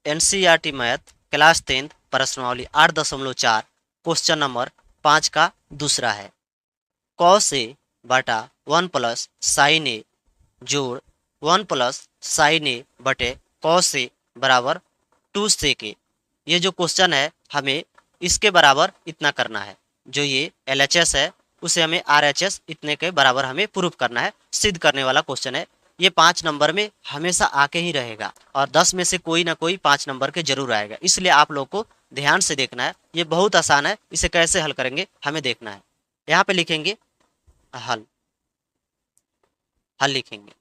NCERT math class 10 प्रश्नावली 8.4 question number 5 का दूसरा है। कॉस ए बटा 1 प्लस साइन ए जोड़ 1 प्लस साइन ए बटे कॉस ए बराबर 2 सेक ए। ये जो क्वेश्चन है हमें इसके बराबर इतना करना है। जो ये LHS है उसे हमें RHS इतने के बराबर हमें प्रूफ करना है, सिद्ध करने वाला क्वेश्चन है। ये 5 नंबर में हमेशा आके ही रहेगा और 10 में से कोई ना कोई 5 नंबर के जरूर आएगा, इसलिए आप लोग को ध्यान से देखना है। ये बहुत आसान है, इसे कैसे हल करेंगे हमें देखना है। यहाँ पे लिखेंगे हल, हल लिखेंगे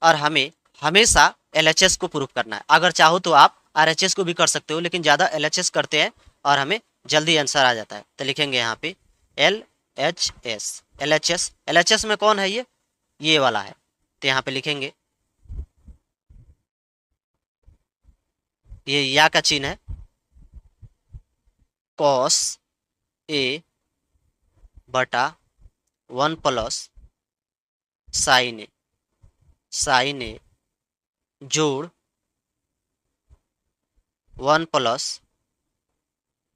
और हमें हमेशा LHS को प्रूफ करना है। अगर चाहो तो आप RHS को भी कर सकते हो, लेकिन ज़्यादा LHS करते हैं और हमें जल्दी आंसर आ जाता है। तो लिखेंगे यहाँ पे LHS। LHS में कौन है? ये वाला है। तो यहाँ पे लिखेंगे ये या का चिन्ह है, कॉस ए बटा 1 प्लस साइन ए जोड़ 1 प्लस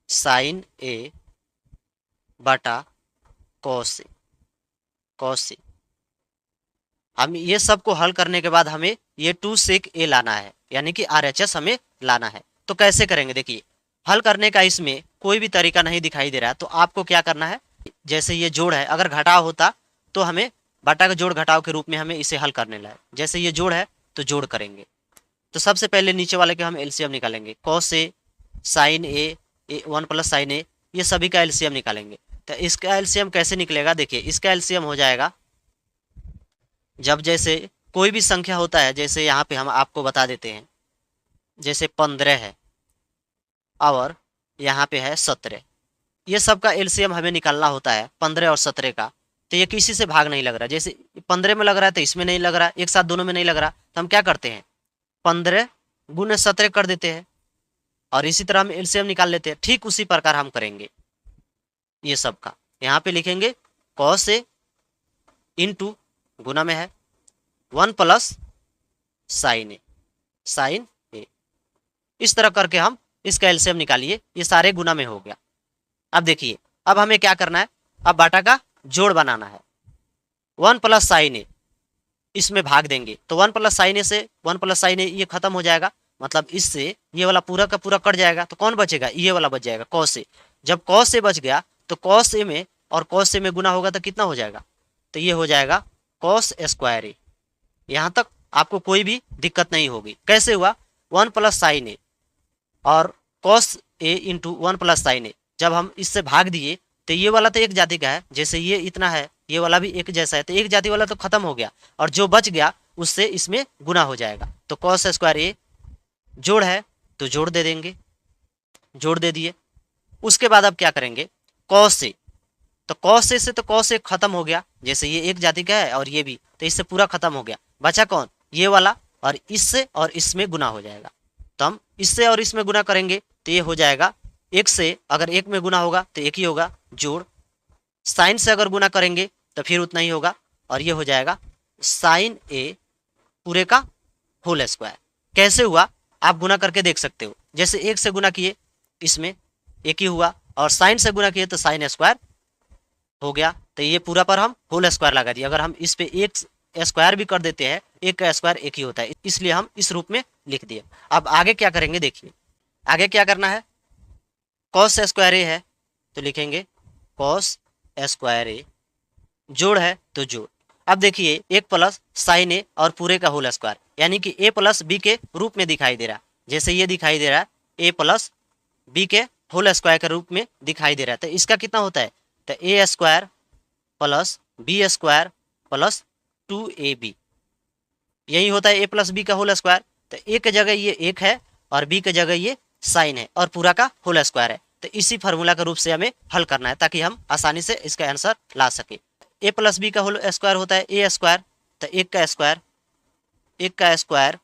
साइन ए बटा कॉस ए। हम ये सब को हल करने के बाद हमें ये 2 सेक ए लाना है, यानी कि RHS हमें लाना है। तो कैसे करेंगे? देखिए, हल करने का इसमें कोई भी तरीका नहीं दिखाई दे रहा है, तो आपको क्या करना है, जैसे ये जोड़ है, अगर घटाव होता तो हमें बटा का जोड़ घटाव के रूप में हमें इसे हल करने लाए। जैसे ये जोड़ है तो जोड़ करेंगे। तो सबसे पहले नीचे वाले के हम LCM निकालेंगे। Cos A, sign A, 1 plus sine A, ये सभी का LCM निकालेंगे। तो इसका LCM कैसे निकलेगा? देखिए, इसका LCM हो जाएगा, जब जैसे कोई भी संख्या होता है, जैसे यहाँ पे हम आपको बता देते हैं, जैसे 15 है और यहाँ पे है 17, ये सब का LCM हमें निकालना होता है 15 और 17 का। तो ये किसी से भाग नहीं लग रहा, जैसे 15 में लग रहा है तो इसमें नहीं लग रहा, एक साथ दोनों में नहीं लग रहा, तो हम क्या करते हैं, 15 गुने 17 कर देते हैं और इसी तरह हम LCM निकाल लेते हैं। ठीक उसी प्रकार हम करेंगे ये सब का। यहाँ पे लिखेंगे कॉस ए इंटू, गुना में है 1 प्लस साइन ए। इस तरह करके हम इसका LCM निकालिए, ये सारे गुना में हो गया। अब देखिए, अब हमें क्या करना है, अब बाटा का जोड़ बनाना है। 1 प्लस साइन ए इसमें भाग देंगे तो 1 प्लस साइन ए से 1 प्लस साइन ए ये खत्म हो जाएगा, मतलब इससे ये वाला पूरा का पूरा कट जाएगा। तो कौन बचेगा? ये वाला बच जाएगा, कॉस ए। जब कॉस ए बच गया तो कॉस ए में और कॉस ए में गुना होगा तो कितना हो जाएगा? तो ये हो जाएगा कॉस स्क्वायर ए। यहाँ तक आपको कोई भी दिक्कत नहीं होगी। कैसे हुआ? 1 प्लस साइन ए और cos A into 1 plus sine ए, जब हम इससे भाग दिए तो ये वाला तो एक जाति का है, जैसे ये इतना है, ये वाला भी एक जैसा है, तो एक जाति वाला तो खत्म हो गया और जो बच गया उससे इसमें गुना हो जाएगा। तो कॉस स्क्वायर ए जोड़ है तो जोड़ दे देंगे, जोड़ दे दिए। उसके बाद अब क्या करेंगे, कॉस ए, तो कॉस ए से तो कॉस ए खत्म हो गया, जैसे ये एक जाति का है और ये भी, तो इससे पूरा खत्म हो गया। बचा कौन? ये वाला, और इससे और इसमें गुना हो जाएगा। तो हम इससे और इसमें गुना करेंगे तो ये हो जाएगा एक से, अगर एक में गुना होगा तो एक ही होगा, जोड़। साइन से अगर गुना करेंगे तो फिर उतना ही होगा और ये हो जाएगा साइन ए पूरे का होल स्क्वायर। कैसे हुआ आप गुना करके देख सकते हो, जैसे एक से गुना किए इसमें एक ही हुआ और साइन से गुना किए तो साइन स्क्वायर हो गया। तो ये पूरा पर हम होल स्क्वायर लगा दिए। अगर हम इस पे एक स्क्वायर भी कर देते हैं, एक का स्क्वायर एक ही होता है, इसलिए हम इस रूप में लिख दिए। अब आगे क्या करेंगे, देखिए आगे क्या करना है, कॉस स्क्वायर ए है तो लिखेंगे कॉस स्क्वायर ए, जोड़ है तो जोड़। अब देखिए 1 प्लस साइन ए और पूरे का होल स्क्वायर, यानी कि a प्लस बी के रूप में दिखाई दे रहा है, जैसे ये दिखाई दे रहा है a प्लस बी के होल स्क्वायर के रूप में दिखाई दे रहा है। तो इसका कितना होता है, तो a square plus b square plus 2ab, यही होता है a प्लस बी का होल स्क्वायर। तो a की जगह ये 1 है और b की जगह ये साइन है और पूरा का होल स्क्वायर है। तो इसी फार्मूला के रूप से हमें हल करना है ताकि हम आसानी से इसका आंसर ला सके। a प्लस बी का होल स्क्वायर होता है a स्क्वायर, तो 1 का स्क्वायर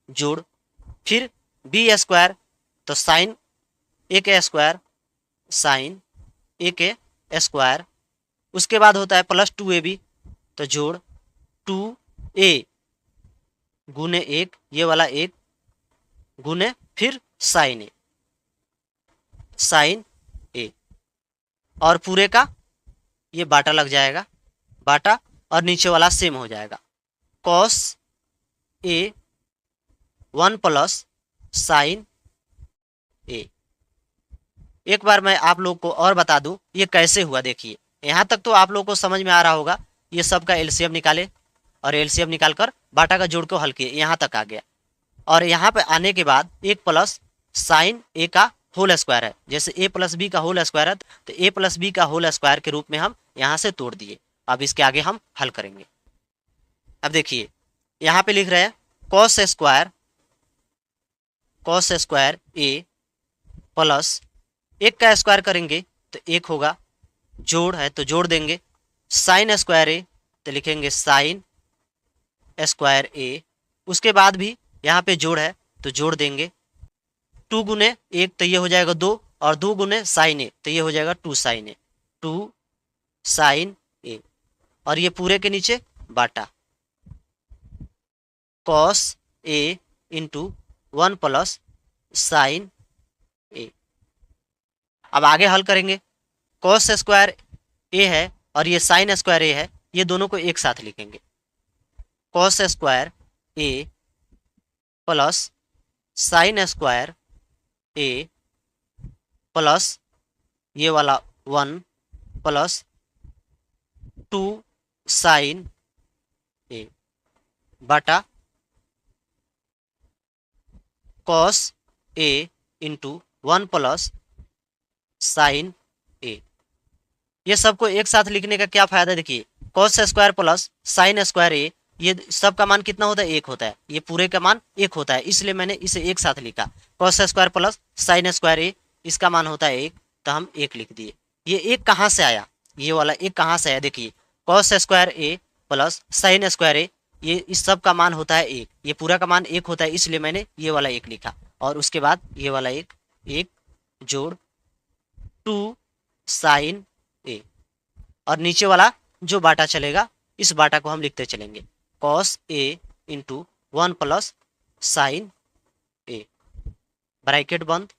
जोड़, फिर b स्क्वायर तो साइन a के स्क्वायर साइन a के स्क्वायर, उसके बाद होता है प्लस 2ab तो जोड़ 2a गुने 1, ये वाला 1 गुने फिर साइन ए, साइन ए, और पूरे का ये बाटा लग जाएगा, बाटा, और नीचे वाला सेम हो जाएगा, कॉस ए 1 प्लस साइन ए। एक बार मैं आप लोग को और बता दूं ये कैसे हुआ। देखिए यहाँ तक तो आप लोग को समझ में आ रहा होगा। ये सब का एलसीएम निकाले और एलसीएम निकालकर बाटा का जोड़ को हल किए, यहाँ तक आ गया। और यहाँ पे आने के बाद 1 प्लस साइन ए का होल स्क्वायर है, जैसे ए प्लस बी का होल स्क्वायर है तो ए प्लस बी का होल स्क्वायर के रूप में हम यहाँ से तोड़ दिए। अब इसके आगे हम हल करेंगे। अब देखिए यहाँ पे लिख रहे हैं कॉस स्क्वायर ए प्लस 1 का स्क्वायर करेंगे तो 1 होगा, जोड़ है तो जोड़ देंगे, साइन स्क्वायर ए तो लिखेंगे साइन स्क्वायर ए, उसके बाद भी यहाँ पे जोड़ है तो जोड़ देंगे, 2 गुने 1 तो ये हो जाएगा 2, और 2 गुने साइन ए तो ये हो जाएगा 2 साइन ए, 2 साइन ए, और ये पूरे के नीचे बाटा, cos A into 1 plus sine ए। अब आगे हल करेंगे, कॉस स्क्वायर ए है और ये साइन स्क्वायर ए है, ये दोनों को एक साथ लिखेंगे, cos square A plus sine square A plus ये वाला 1 प्लस 2 साइन ए बटा cos A into 1 plus sine A. ये सबको एक साथ लिखने का क्या फायदा, देखिए cos square plus sine square A, ये सब का मान कितना होता है, 1 होता है, ये पूरे का मान 1 होता है, इसलिए मैंने इसे एक साथ लिखा, cos square plus sine square A, इसका मान होता है 1, तो हम 1 लिख दिए। ये 1 कहाँ से आया, ये वाला 1 कहाँ से आया, देखिए cos square A plus sine square A, ये इस सब का मान होता है 1, ये पूरा का मान 1 होता है, इसलिए मैंने ये वाला 1 लिखा, और उसके बाद ये वाला 1 जोड़ 2 साइन ए, और नीचे वाला जो बाटा चलेगा इस बाटा को हम लिखते चलेंगे, cos A into 1 plus sine A, bracket बंद।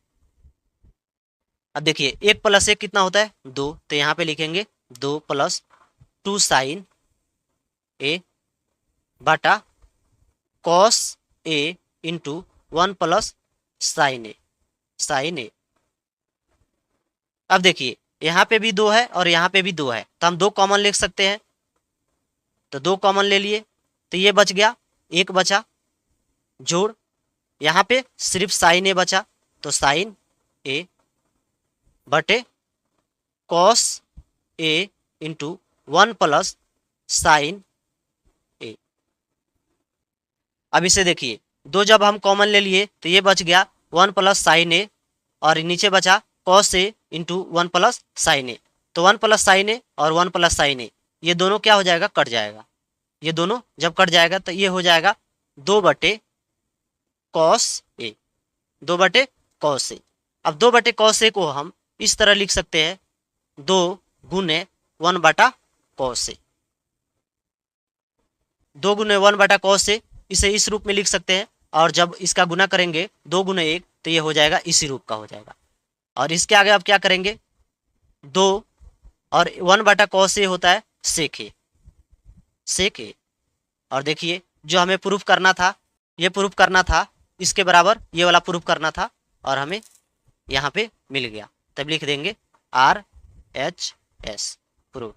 अब देखिए 1 प्लस 1 कितना होता है, 2, तो यहाँ पे लिखेंगे 2 प्लस 2 साइन ए बटा cos A into 1 plus sine ए। अब देखिए यहाँ पे भी 2 है और यहाँ पे भी 2 है, तो हम 2 कॉमन लिख सकते हैं, तो 2 कॉमन ले लिए तो ये बच गया, 1 बचा, जोड़ यहाँ पे सिर्फ साइन ए बचा, तो साइन ए बटे cos A into 1 plus sine ए। अब इसे देखिए 2 जब हम कॉमन ले लिए तो ये बच गया 1 प्लस साइन ए, और नीचे बचा cos A into 1 plus sine ए, तो 1 प्लस साइन ए और 1 प्लस साइन ए ये दोनों क्या हो जाएगा, कट जाएगा, ये दोनों जब कट जाएगा तो ये हो जाएगा 2 बटे कॉस ए, 2 बटे कॉस ए। अब 2 बटे कॉस ए को हम इस तरह लिख सकते हैं, 2 गुने 1 बटा कॉस ए, 2 गुने 1 बटा कॉस ए, इसे इस रूप में लिख सकते हैं, और जब इसका गुना करेंगे 2 गुने 1 तो ये हो जाएगा इसी रूप का हो जाएगा। और इसके आगे अब क्या करेंगे, 2 और 1 बटा कॉस ए होता है सेक ए, और देखिए जो हमें प्रूफ करना था, ये प्रूफ करना था, इसके बराबर ये वाला प्रूफ करना था, और हमें यहाँ पे मिल गया, तब लिख देंगे RHS प्रूफ।